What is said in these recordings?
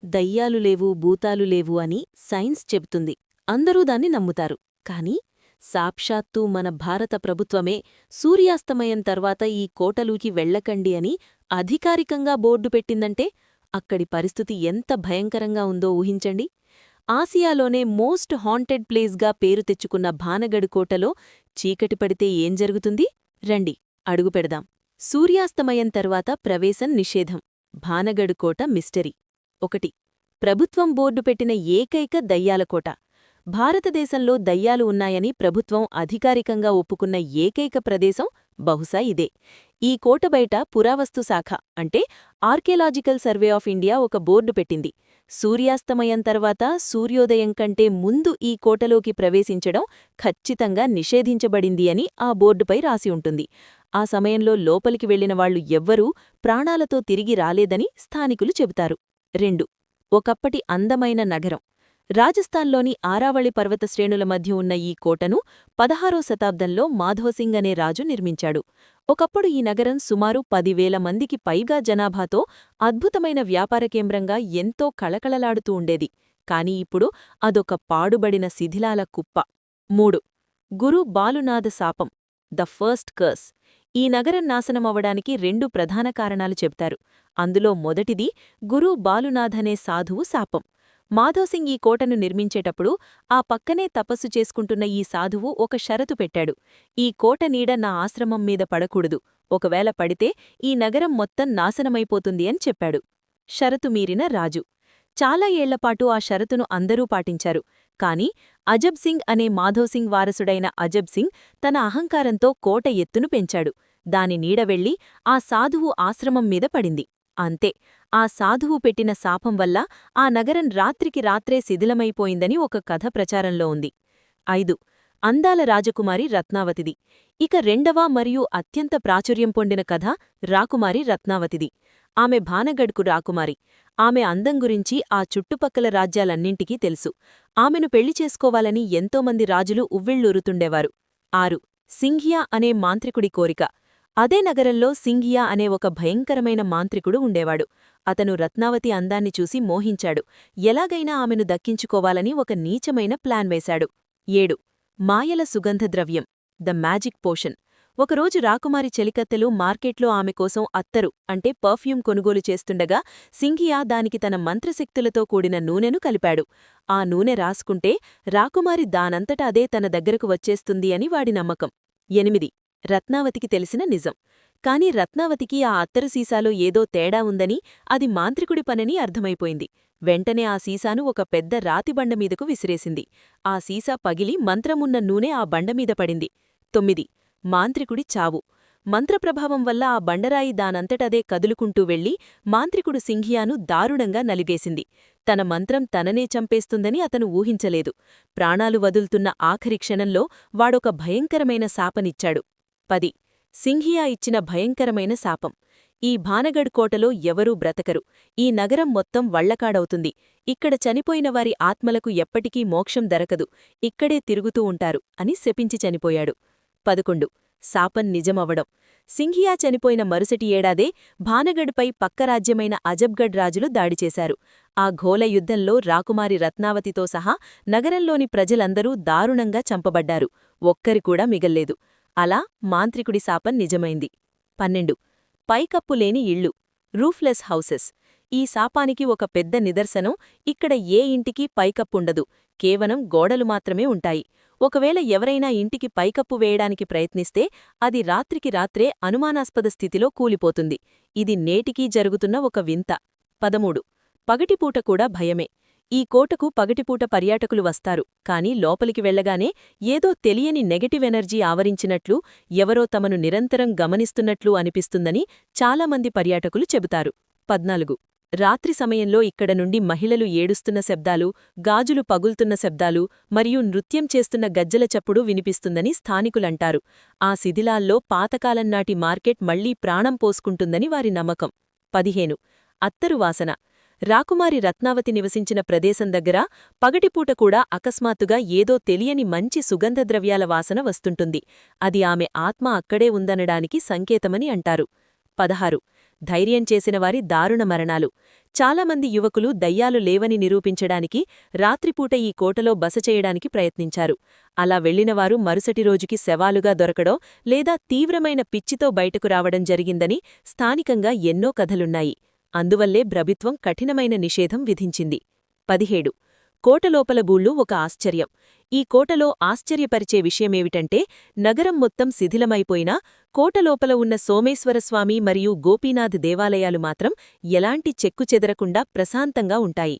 దయ్యాలు లేవు భూతాలు లేవు అని సైన్స్ చెబుతుంది. అందరూ దాన్ని నమ్ముతారు. కాని సాక్షాత్తూ మన భారత ప్రభుత్వమే సూర్యాస్తమయం తర్వాత ఈ కోటలోకి వెళ్ళకండి అని అధికారికంగా బోర్డు పెట్టిందంటే అక్కడి పరిస్థితి ఎంత భయంకరంగా ఉందో ఊహించండి. ఆసియాలోనే మోస్ట్ హాంటెడ్ ప్లేస్గా పేరు తెచ్చుకున్న భానగఢ్ కోటలో చీకటి పడితే ఏం జరుగుతుంది? రండి అడుగుపెడదాం. సూర్యాస్తమయం తర్వాత ప్రవేశం నిషేధం. భానగఢ్ కోట మిస్టరీ. 1. ప్రభుత్వం బోర్డు పెట్టిన ఏకైక దయ్యాల కోట. భారతదేశంలో దయ్యాలు ఉన్నాయని ప్రభుత్వం అధికారికంగా ఒప్పుకున్న ఏకైక ప్రదేశం బహుశా ఇదే. ఈ కోట బయట పురావస్తు శాఖ అంటే ఆర్కియలాజికల్ సర్వే ఆఫ్ ఇండియా ఒక బోర్డు పెట్టింది. సూర్యాస్తమయం తర్వాత సూర్యోదయం కంటే ముందు ఈ కోటలోకి ప్రవేశించడం ఖచ్చితంగా నిషేధించబడింది అని ఆ బోర్డుపై రాసి ఉంటుంది. ఆ సమయంలో లోపలికి వెళ్లిన వాళ్లు ఎవ్వరూ ప్రాణాలతో తిరిగి రాలేదని స్థానికులు చెబుతారు. 2. ఒకప్పటి అందమైన నగరం. రాజస్థాన్లోని ఆరావళి పర్వత శ్రేణుల మధ్య ఉన్న ఈ కోటను 16వ శతాబ్దంలో మాధోసింగ్ అనే రాజు నిర్మించాడు. ఒకప్పుడు ఈ నగరం సుమారు 10,000 మందికి పైగా జనాభాతో అద్భుతమైన వ్యాపార కేంద్రంగా ఎంతో కళకళలాడుతూ ఉండేది. కాని ఇప్పుడు అదొక పాడుబడిన శిథిలాల కుప్ప. 3. గురు బాలునాథ శాపం, ద ఫస్ట్ కర్స్. ఈ నగరం నాశనమవడానికి 2 ప్రధాన కారణాలు చెప్తారు. అందులో మొదటిది గురు బాలునాథ్ అనే సాధువు శాపం. మాధోసింగ్ ఈ కోటను నిర్మించేటప్పుడు ఆ పక్కనే తపస్సు చేసుకుంటున్న ఈ సాధువు ఒక షరతు పెట్టాడు. ఈ కోట నీడ నా ఆశ్రమం మీద పడకూడదు, ఒకవేళ పడితే ఈ నగరం మొత్తం నాశనమైపోతుంది అని చెప్పాడు. షరతు మీరిన రాజు. చాలా ఏళ్లపాటు ఆ షరతును అందరూ పాటించారు. కాని అజబ్ సింగ్ అనే మాధోసింగ్ వారసుడైన అజబ్ సింగ్ తన అహంకారంతో కోట ఎత్తును పెంచాడు. దాని నీడ వెళ్లి ఆ సాధువు ఆశ్రమం మీద పడింది. అంతే, ఆ సాధువు పెట్టిన శాపం వల్ల ఆ నగరం రాత్రికి రాత్రే శిథిలమైపోయిందని ఒక కథ ప్రచారంలో ఉంది. 5. అందాల రాజకుమారి రత్నావతిది. ఇక రెండవ మరియు అత్యంత ప్రాచుర్యం పొందిన కథ రాకుమారి రత్నావతిది. ఆమె భానగఢ్కు రాకుమారి. ఆమె అందం గురించి ఆ చుట్టుపక్కల రాజ్యాలన్నింటికీ తెలుసు. ఆమెను పెళ్లి చేసుకోవాలని ఎంతోమంది రాజులు ఉవ్విళ్లూరుతుండేవారు. 6. సింఘియా అనే మాంత్రికుడి కోరిక. అదే నగరంలో సింఘియా అనే ఒక భయంకరమైన మాంత్రికుడు ఉండేవాడు. అతను రత్నావతి అందాన్ని చూసి మోహించాడు. ఎలాగైనా ఆమెను దక్కించుకోవాలని ఒక నీచమైన ప్లాన్ వేశాడు. 7. మాయల సుగంధద్రవ్యం, ద మ్యాజిక్ పోషన్. ఒకరోజు రాకుమారి చెలికత్తెలు మార్కెట్లో ఆమె కోసం అత్తరు అంటే పర్ఫ్యూమ్ కొనుగోలు చేస్తుండగా సింఘియా దానికి తన మంత్రశక్తులతో కూడిన నూనెను కలిపాడు. ఆ నూనె రాసుకుంటే రాకుమారి దానంతట అదే తన దగ్గరకు వచ్చేస్తుంది అని వాడి నమ్మకం. 8. రత్నావతికి తెలిసిన నిజం. కాని రత్నావతికి ఆ అత్తరు సీసాలో ఏదో తేడా ఉందని, అది మాంత్రికుడి పనని అర్థమైపోయింది. వెంటనే ఆ సీసాను ఒక పెద్ద రాతిబండ మీదకు విసిరేసింది. ఆ సీసా పగిలి మంత్రమున్న నూనె ఆ బండమీద పడింది. 9. మాంత్రికుడి చావు. మంత్రప్రభావం వల్ల ఆ బండరాయి దానంతటదే కదులుకుంటూ వెళ్లి మాంత్రికుడు సింఘియాను దారుణంగా నలిగేసింది. తన మంత్రం తననే చంపేస్తుందని అతను ఊహించలేదు. ప్రాణాలు వదులుతున్న ఆఖరి క్షణంలో వాడొక భయంకరమైన శాపనిచ్చాడు. 10. సింఘియా ఇచ్చిన భయంకరమైన శాపం. ఈ భానగఢ్ కోటలో ఎవరూ బ్రతకరు. ఈ నగరం మొత్తం వళ్లకాడవుతుంది. ఇక్కడ చనిపోయిన వారి ఆత్మలకు ఎప్పటికీ మోక్షం దొరకదు, ఇక్కడే తిరుగుతూ ఉంటారు అని శపించి చనిపోయాడు. 11. శాపం నిజమవడం. సింఘియా చనిపోయిన మరుసటి ఏడాదే భానగఢ్పై పక్క రాజ్యమైన అజబ్గఢ్ రాజులు దాడిచేశారు. ఆ ఘోల యుద్ధంలో రాకుమారి రత్నావతితో సహా నగరంలోని ప్రజలందరూ దారుణంగా చంపబడ్డారు. ఒక్కరికూడా మిగల్లేదు. అలా మాంత్రికుడి శాపం నిజమైంది. 12. పైకప్పులేని ఇళ్ళు, రూఫ్లెస్ హౌసెస్. ఈ శాపానికి ఒక పెద్ద నిదర్శనం ఇక్కడ ఏ ఇంటికి పైకప్పుండదు, కేవలం గోడలు మాత్రమే ఉంటాయి. ఒకవేళ ఎవరైనా ఇంటికి పైకప్పు వేయడానికి ప్రయత్నిస్తే అది రాత్రికి రాత్రే అనుమానాస్పద స్థితిలో కూలిపోతుంది. ఇది నేటికీ జరుగుతున్న ఒక వింత. 13. పగటిపూట కూడా భయమే. ఈ కోటకు పగటిపూట పర్యాటకులు వస్తారు. కాని లోపలికి వెళ్లగానే ఏదో తెలియని నెగటివ్ ఎనర్జీ ఆవరించినట్లు, ఎవరో తమను నిరంతరం గమనిస్తున్నట్లు అనిపిస్తుందని చాలామంది పర్యాటకులు చెబుతారు. 14. రాత్రి సమయంలో ఇక్కడ నుండి మహిళలు ఏడుస్తున్న శబ్దాలు, గాజులు పగుల్తున్న శబ్దాలు మరియు నృత్యం చేస్తున్న గజ్జల చప్పుడు వినిపిస్తుందని స్థానికులంటారు. ఆ శిథిలాల్లో పాతకాలంనాటి మార్కెట్ మళ్లీ ప్రాణం పోసుకుంటుందని వారి నమ్మకం. 15. అత్తరు వాసన. రాకుమారి రత్నావతి నివసించిన ప్రదేశం దగ్గర పగటిపూట కూడా అకస్మాత్తుగా ఏదో తెలియని మంచి సుగంధద్రవ్యాల వాసన వస్తుంటుంది. అది ఆమె ఆత్మ అక్కడే ఉందనడానికి సంకేతమని అంటారు. 16. ధైర్యం చేసినవారి దారుణ మరణాలు. చాలామంది యువకులు దయ్యాలు లేవని నిరూపించడానికి రాత్రిపూట ఈ కోటలో బస చేయడానికి ప్రయత్నించారు. అలా వెళ్లినవారు మరుసటి రోజుకి శవాలుగా దొరకడం లేదా తీవ్రమైన పిచ్చితో బయటకు రావడం జరిగిందని స్థానికంగా ఎన్నో కథలున్నాయి. అందువల్లే ప్రభుత్వం కఠినమైన నిషేధం విధించింది. 17. కోటలోపల గూళ్ళు ఒక ఆశ్చర్యం. ఈ కోటలో ఆశ్చర్యపరిచే విషయమేమిటంటే, నగరం మొత్తం శిథిలమైపోయినా కోటలోపల ఉన్న సోమేశ్వరస్వామి మరియు గోపీనాథ్ దేవాలయాలు మాత్రం ఎలాంటి చెక్కుచెదరకుండా ప్రశాంతంగా ఉంటాయి.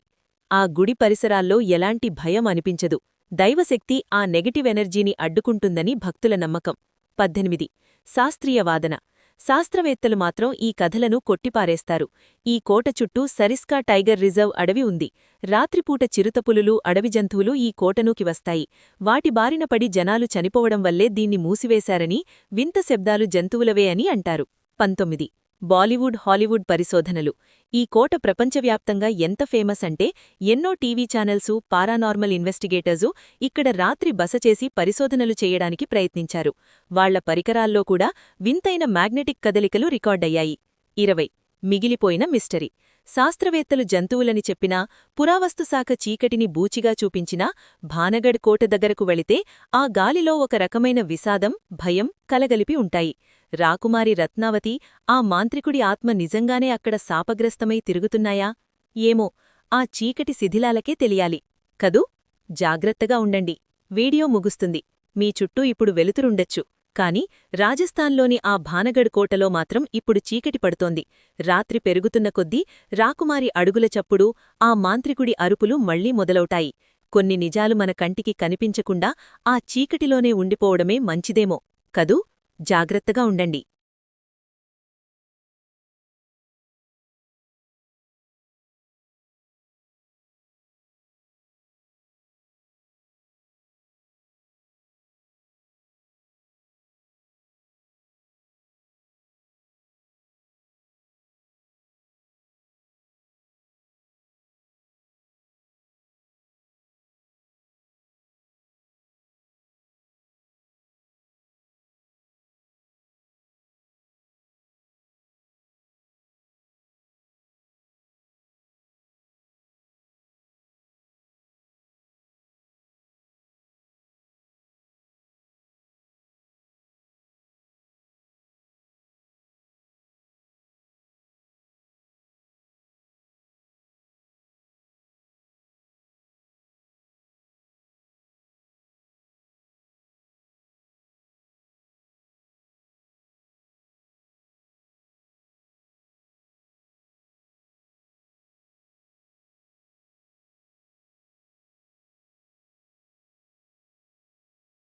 ఆ గుడి పరిసరాల్లో ఎలాంటి భయం అనిపించదు. దైవశక్తి ఆ నెగటివ్ ఎనర్జీని అడ్డుకుంటుందని భక్తుల నమ్మకం. 18. శాస్త్రీయ వాదన. శాస్త్రవేత్తలు మాత్రం ఈ కథలను కొట్టిపారేస్తారు. ఈ కోట చుట్టూ సరిస్కా టైగర్ రిజర్వ్ అడవి ఉంది. రాత్రిపూట చిరుతపులులు, అడవి జంతువులు ఈ కోటనూకి వస్తాయి. వాటి బారిన పడి జనాలు చనిపోవడం వల్లే దీన్ని మూసివేశారని, వింత శబ్దాలు జంతువులవే అని అంటారు. 19. బాలీవుడ్, హాలీవుడ్ పరిశోధనలు. ఈ కోట ప్రపంచవ్యాప్తంగా ఎంత ఫేమస్ అంటే, ఎన్నో టీవీ ఛానల్సు, పారానార్మల్ ఇన్వెస్టిగేటర్సు ఇక్కడ రాత్రి బస చేసి పరిశోధనలు చేయడానికి ప్రయత్నించారు. వాళ్ల పరికరాల్లో కూడా వింతైన మ్యాగ్నెటిక్ కదలికలు రికార్డయ్యాయి. 20. మిగిలిపోయిన మిస్టరీ. శాస్త్రవేత్తలు జంతువులని చెప్పినా, పురావస్తుశాఖ చీకటిని బూచిగా చూపించినా, భానగఢ్ కోట దగ్గరకు వెళితే ఆ గాలిలో ఒక రకమైన విషాదం, భయం కలగలిపి ఉంటాయి. రాకుమారి రత్నావతి, ఆ మాంత్రికుడి ఆత్మ నిజంగానే అక్కడ శాపగ్రస్తమై తిరుగుతున్నాయా? ఏమో, ఆ చీకటి శిథిలాలకే తెలియాలి. కదూ? జాగ్రత్తగా ఉండండి. వీడియో ముగుస్తుంది. మీ చుట్టూ ఇప్పుడు వెలుతురుండొచ్చు. కాని రాజస్థాన్లోని ఆ భానగఢ్ కోటలో మాత్రం ఇప్పుడు చీకటి పడుతోంది. రాత్రి పెరుగుతున్న కొద్దీ రాకుమారి అడుగుల చప్పుడు, ఆ మాంత్రికుడి అరుపులు మళ్లీ మొదలవుతాయి. కొన్ని నిజాలు మన కంటికి కనిపించకుండా ఆ చీకటిలోనే ఉండిపోవడమే మంచిదేమో. కదూ? జాగ్రత్తగా ఉండండి.